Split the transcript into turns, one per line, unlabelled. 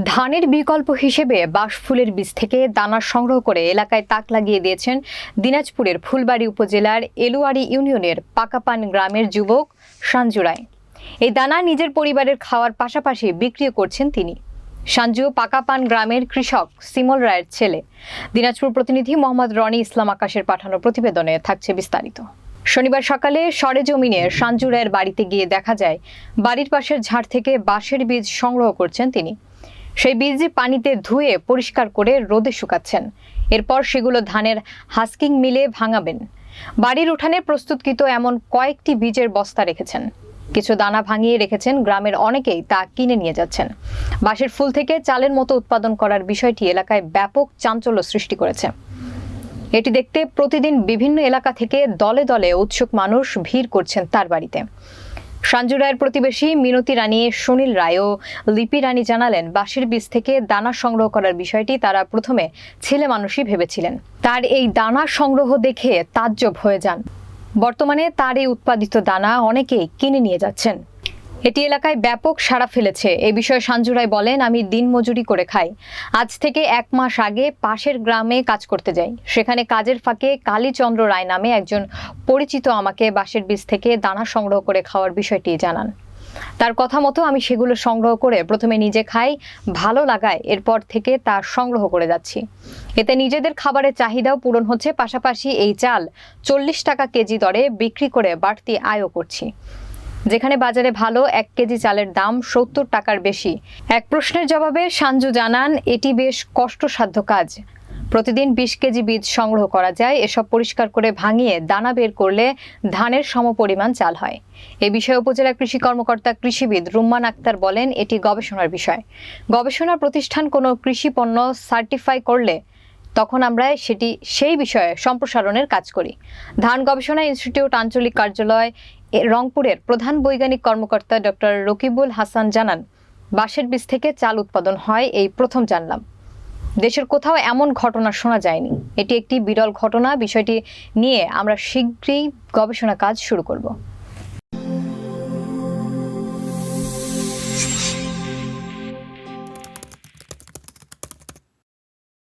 ধানের বিকল্প হিসেবে বাঁশফুলের বীজ থেকে দানা সংগ্রহ করে এলাকায় তাক লাগিয়ে দিয়েছেন দিনাজপুরের ফুলবাড়ী উপজেলার এলুয়াড়ি ইউনিয়নের পাকাপান গ্রামের যুবক সঞ্জু রায়। এই দানা নিজের পরিবারের খাওয়ার পাশাপাশি বিক্রিও করছেন তিনি। সঞ্জু পাকাপান গ্রামের কৃষক সিমল রায়ের ছেলে। দিনাজপুর প্রতিনিধি মোহাম্মদ রনি ইসলাম আকাশের পাঠানো প্রতিবেদনে থাকছে বিস্তারিত। শনিবার সকালে সরেজমিনে সঞ্জু রায়ের বাড়িতে গিয়ে দেখা যায় বাড়ির পাশের ঝাড় থেকে বাঁশের বীজ সংগ্রহ করছেন তিনি। সেই বীজ পানিতে ধুয়ে পরিষ্কার করে রোদে শুকাচ্ছেন। এরপর সেগুলো ধানের হাস্কিং মিলে ভাঙাবেন। বাড়ির উঠানে প্রস্তুতকৃত এমন কয়েকটি বীজের বস্তা রেখেছেন। কিছু দানা ভাঙিয়ে রেখেছেন। গ্রামের অনেকেই তা কিনে নিয়ে যাচ্ছেন। বাঁশের ফুল থেকে চালের মতো উৎপাদন করার বিষয়টি এলাকায় ব্যাপক চাঞ্চল্য সৃষ্টি করেছে। এটি দেখতে প্রতিদিন বিভিন্ন এলাকা থেকে দলে দলে উৎসুক মানুষ ভিড় করছেন তার বাড়িতে। সঞ্জু রায়ের প্রতিবেশী মিনতি রানী, সুনীল রায় ও লিপি রানী জানালেন, বাঁশের বীজ থেকে দানা সংগ্রহ করার বিষয়টি তারা প্রথমে ছেলে মানুষই ভেবেছিলেন। তার এই দানা সংগ্রহ দেখে তাজ্জব হয়ে যান। বর্তমানে তার এই উৎপাদিত দানা অনেকেই কিনে নিয়ে যাচ্ছেন। এটি এলাকায় ব্যাপক সাড়া ফেলেছে। এ বিষয়ে সঞ্জু রায় বলেন, আমি দিনমজুরি করে খাই। আজ থেকে 1 মাস আগে পাশের গ্রামে কাজ করতে যাই। সেখানে কাজের ফাঁকে কালীচন্দ্র রায় নামে একজন পরিচিত আমাকে বাঁশের বীজ থেকে দানা সংগ্রহ করে খাওয়ার বিষয়টি জানান। তার কথা মতো আমি সেগুলো সংগ্রহ করে প্রথমে নিজে খাই, ভালো লাগায় এরপর থেকে তা সংগ্রহ করে যাচ্ছি। এতে নিজেদের খাবারের চাহিদাও পূরণ হচ্ছে, পাশাপাশি এই চাল 40 টাকা কেজি দরে বিক্রি করে বাড়তি আয়ও করছি। যেখানে বাজারে ভালো 1 কেজি চালের দাম 70 টাকার বেশি। এক প্রশ্নের জবাবে সঞ্জু জানান, এটি বেশ কষ্টসাধ্য কাজ। প্রতিদিন 20 কেজি বীজ সংগ্রহ করা যায়। এসব পরিষ্কার করে ভাঙিয়ে দানা বের করলে ধানের সমপরিমাণ চাল হয়। এ বিষয়ে উপজেলা কৃষি কর্মকর্তা কৃষিবিদ রুম্মান আক্তার বলেন, এটি গবেষণার বিষয়। গবেষণা প্রতিষ্ঠান কোনো কৃষি পণ্য সার্টিফাই করলে তখন আমরা সেই বিষয়ে সম্প্রসারণের কাজ করি। ধান গবেষণা ইনস্টিটিউট আঞ্চলিক কার্যালয় রংপুরের প্রধান বৈজ্ঞানিক কর্মকর্তা ডক্টর রকিবুল হাসান জানান, বাঁশের বীজ থেকে চাল উৎপাদন হয় এই প্রথম জানলাম। দেশের কোথাও এমন ঘটনা শোনা যায়নি। এটি একটি বিরল ঘটনা। বিষয়টি নিয়ে আমরা শীঘ্রই গবেষণা কাজ শুরু করব।